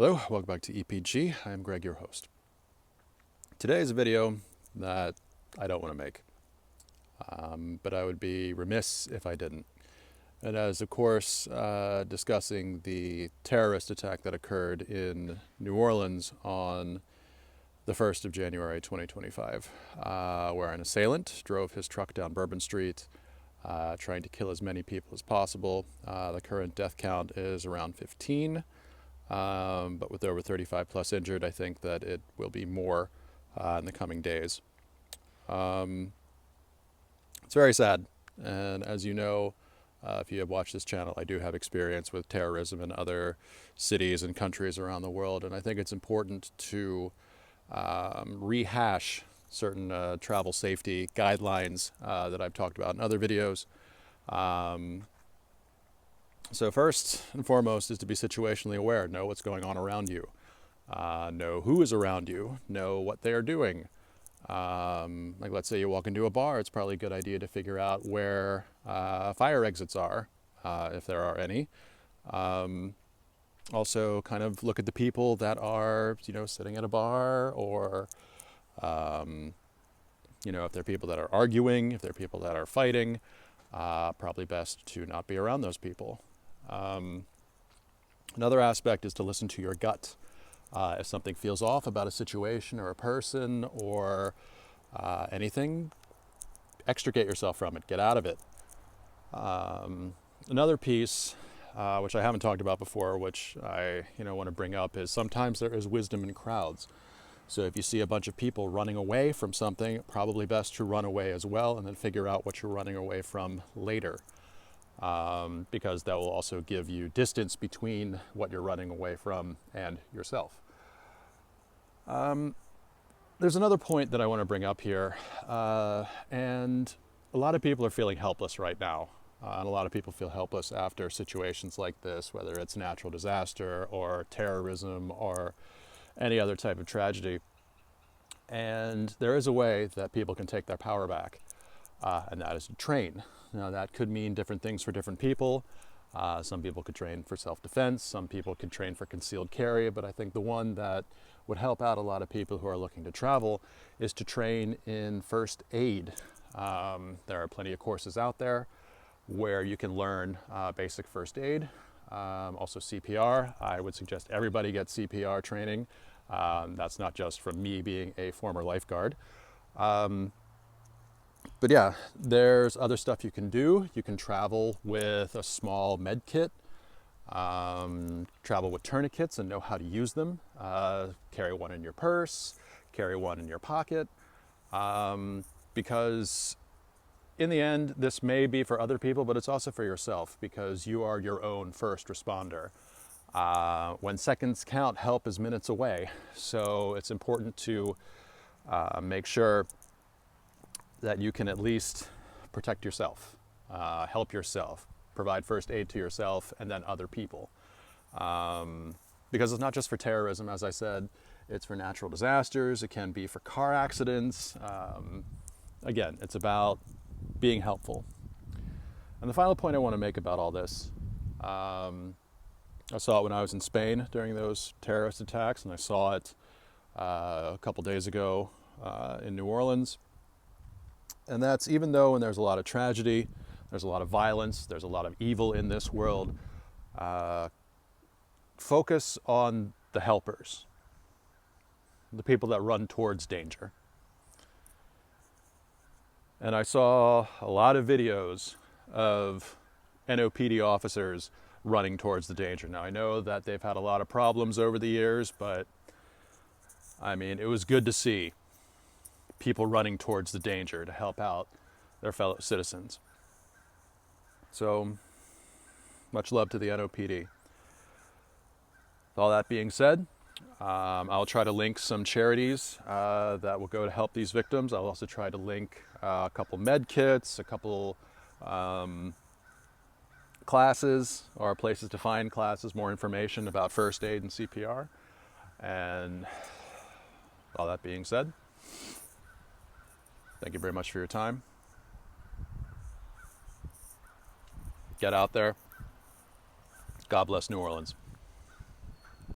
Hello, welcome back to EPG. I am Greg, your host. Today is a video that I don't want to make, but I would be remiss if I didn't. It is, of course, discussing the terrorist attack that occurred in New Orleans on the 1st of January 2025, where an assailant drove his truck down Bourbon Street, trying to kill as many people as possible. The current death count is around 15. But with over 35 plus injured, I think that it will be more in the coming days. It's very sad. And as you know, if you have watched this channel, I do have experience with terrorism in other cities and countries around the world. And I think it's important to rehash certain travel safety guidelines that I've talked about in other videos. So first and foremost is to be situationally aware, know what's going on around you, know who is around you, know what they are doing. Like let's say you walk into a bar, it's probably a good idea to figure out where fire exits are, if there are any. Also kind of look at the people that are, sitting at a bar, or, if they're people that are arguing, if they're people that are fighting, probably best to not be around those people. Another aspect is to listen to your gut. If something feels off about a situation or a person or anything, extricate yourself from it, get out of it. Another piece, which I haven't talked about before, which I want to bring up, is sometimes there is wisdom in crowds. So if you see a bunch of people running away from something, probably best to run away as well, and then figure out what you're running away from later. Because that will also give you distance between what you're running away from and yourself. There's another point that I want to bring up here, and a lot of people are feeling helpless right now, and a lot of people feel helpless after situations like this, whether it's natural disaster or terrorism or any other type of tragedy. And there is a way that people can take their power back, and that is to train. Now, that could mean different things for different people. Some people could train for self-defense, some people could train for concealed carry, but I think the one that would help out a lot of people who are looking to travel is to train in first aid. There are plenty of courses out there where you can learn basic first aid, also CPR. I would suggest everybody get CPR training. That's not just from me being a former lifeguard. But yeah, there's other stuff you can do. You can travel with a small med kit, travel with tourniquets and know how to use them. Carry one in your purse, carry one in your pocket, because in the end, this may be for other people, but it's also for yourself, because you are your own first responder. When seconds count, help is minutes away. So it's important to make sure that you can at least protect yourself, help yourself, provide first aid to yourself and then other people. Because it's not just for terrorism, as I said, it's for natural disasters, it can be for car accidents. Again, it's about being helpful. And the final point I want to make about all this, I saw it when I was in Spain during those terrorist attacks, and I saw it a couple days ago in New Orleans. And that's, even though when there's a lot of tragedy, there's a lot of violence, there's a lot of evil in this world, focus on the helpers, the people that run towards danger. And I saw a lot of videos of NOPD officers running towards the danger. Now, I know that they've had a lot of problems over the years, but I mean, it was good to see people running towards the danger to help out their fellow citizens. So, much love to the NOPD. With all that being said, I'll try to link some charities that will go to help these victims. I'll also try to link a couple med kits, a couple classes or places to find classes, more information about first aid and CPR. And all that being said, thank you very much for your time. Get out there. God bless New Orleans.